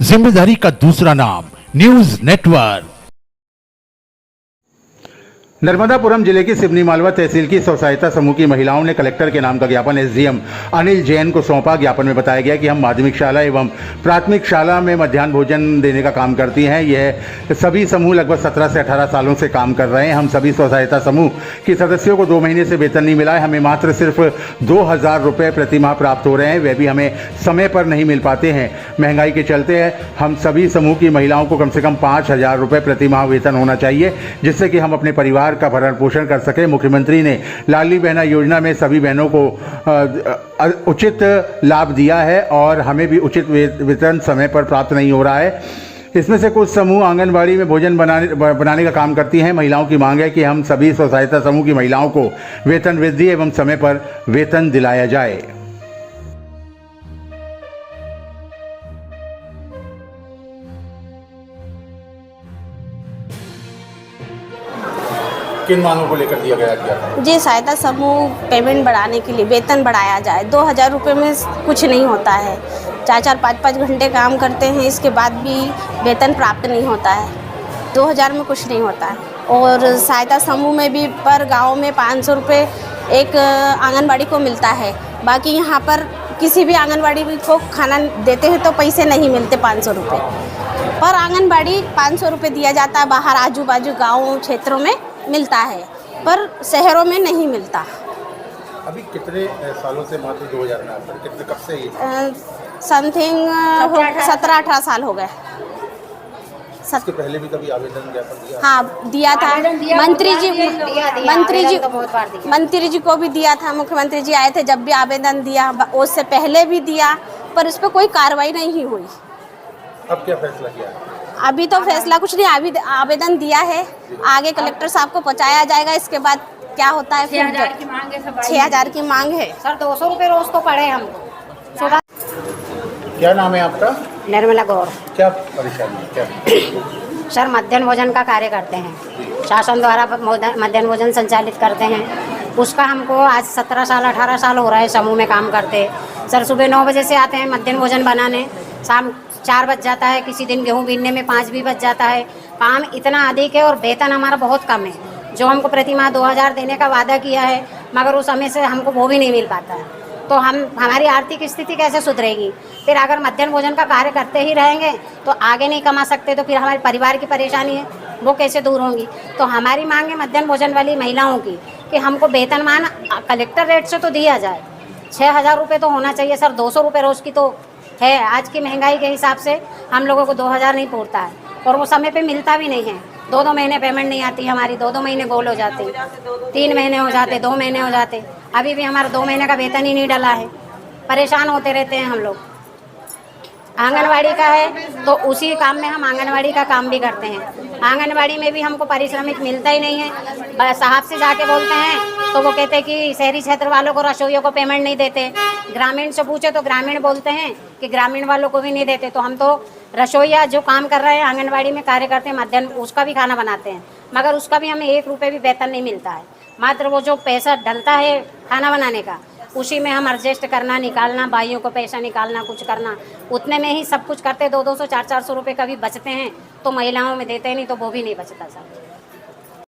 जिम्मेदारी का दूसरा नाम न्यूज नेटवर्क। नर्मदापुरम जिले की सिवनी मालवा तहसील की स्व सहायता समूह की महिलाओं ने कलेक्टर के नाम का ज्ञापन एसडीएम अनिल जैन को सौंपा। ज्ञापन में बताया गया कि हम माध्यमिक शाला एवं प्राथमिक शाला में मध्याह्न भोजन देने का काम करती हैं। यह सभी समूह लगभग 17 से 18 सालों से काम कर रहे हैं। हम सभी स्व सहायता समूह के सदस्यों को 2 महीने से वेतन नहीं मिला है। हमें मात्र सिर्फ 2000 रुपये प्रति माह प्राप्त हो रहे हैं, वे भी हमें समय पर नहीं मिल पाते हैं। महंगाई के चलते हम सभी समूह की महिलाओं को कम से कम 5000 रुपये प्रति माह वेतन होना चाहिए, जिससे कि हम अपने परिवार का भरण पोषण कर सके। मुख्यमंत्री ने लाडली बहना योजना में सभी बहनों को उचित लाभ दिया है और हमें भी उचित वेतन समय पर प्राप्त नहीं हो रहा है। इसमें से कुछ समूह आंगनबाड़ी में भोजन बनाने का काम करती हैं। महिलाओं की मांग है कि हम सभी स्व सहायता समूह की महिलाओं को वेतन वृद्धि एवं समय पर वेतन दिलाया जाए। किन मांगों को लेकर दिया गया क्या? जी, सहायता समूह पेमेंट बढ़ाने के लिए वेतन बढ़ाया जाए। 2000 रुपये में कुछ नहीं होता है। 4-4, 5-5 घंटे काम करते हैं, इसके बाद भी वेतन प्राप्त नहीं होता है। 2000 में कुछ नहीं होता है। और सहायता समूह में भी पर गांव में 500 रुपये एक आंगनबाड़ी को मिलता है। बाकी यहाँ पर किसी भी आंगनबाड़ी को खाना देते हैं तो पैसे नहीं मिलते 500 रुपये पर आंगनबाड़ी 500 रुपये दिया जाता है। बाहर आजू बाजू गाँव क्षेत्रों में मिलता है पर शहरों में नहीं मिलता। अभी कितने सालों से मात्र 2000 में आता है? कितने कब से ये? समथिंग 17-18 साल हो गए। इसके पहले भी कभी आवेदन ज्ञापन दिया? हाँ, दिया था। मंत्री जी को भी दिया था। मुख्यमंत्री जी आए थे जब भी आवेदन दिया, उससे पहले भी दिया, पर उस पर कोई कार्रवाई नहीं हुई। अब क्या फैसला किया? अभी तो फैसला कुछ नहीं, अभी आवेदन दिया है, आगे कलेक्टर साहब को पहुंचाया जाएगा। इसके बाद क्या होता है? 6000 की मांग है। 6000 की मांग है सर। 200 रुपये रोज तो पड़े हमको सुबह। क्या नाम है आपका? निर्मला गौर। क्या परेशानी है? क्या? सर, मध्याह्न भोजन का कार्य करते हैं। शासन द्वारा मध्याह्न भोजन संचालित करते हैं। उसका हमको आज 17 साल 18 साल हो रहा है समूह में काम करते। सर, सुबह 9 बजे से आते हैं मध्याह्न भोजन बनाने, शाम 4 बज जाता है। किसी दिन गेहूँ बीनने में 5 भी बज जाता है। काम इतना अधिक है और वेतन हमारा बहुत कम है। जो हमको प्रति माह 2000 देने का वादा किया है, मगर उस समय से हमको वो भी नहीं मिल पाता है। तो हमारी आर्थिक स्थिति कैसे सुधरेगी? फिर अगर मध्याह्न भोजन का कार्य करते ही रहेंगे तो आगे नहीं कमा सकते, तो फिर हमारे परिवार की परेशानी है वो कैसे दूर होंगी? तो हमारी मांग है मध्याह्न भोजन वाली महिलाओं की कि हमको वेतनमान कलेक्टर रेट से तो दिया जाए। 6000 रुपये तो होना चाहिए सर। 200 रुपये रोज़ की तो है। आज की महंगाई के हिसाब से हम लोगों को 2000 नहीं पूरता है और वो समय पे मिलता भी नहीं है। 2-2 महीने पेमेंट नहीं आती हमारी। 2-2 महीने गोल हो जाते, 3 महीने हो जाते, 2 महीने हो जाते। अभी भी हमारा 2 महीने का वेतन ही नहीं डला है। परेशान होते रहते हैं हम लोग। आंगनवाड़ी का है तो उसी काम में हम आंगनवाड़ी का काम भी करते हैं। आंगनवाड़ी में भी हमको पारिश्रमिक मिलता ही नहीं है। साहब से जाके बोलते हैं तो वो कहते हैं कि शहरी क्षेत्र वालों को, रसोइयों को पेमेंट नहीं देते। ग्रामीण से पूछे तो ग्रामीण बोलते हैं कि ग्रामीण वालों को भी नहीं देते। तो हम तो रसोइया जो काम कर रहे हैं आंगनवाड़ी में कार्य करते हैं, मध्याह्न उसका भी खाना बनाते हैं, मगर उसका भी हमें 1 रुपये भी वेतन नहीं मिलता है। मात्र वो जो पैसा डलता है खाना बनाने का, उसी में हम एडजस्ट करना, निकालना, भाइयों को पैसा निकालना, कुछ करना, उतने में ही सब कुछ करते। 200-200, 400-400 रुपये कभी बचते हैं तो महिलाओं में देते नहीं, तो वो भी नहीं बचता सर।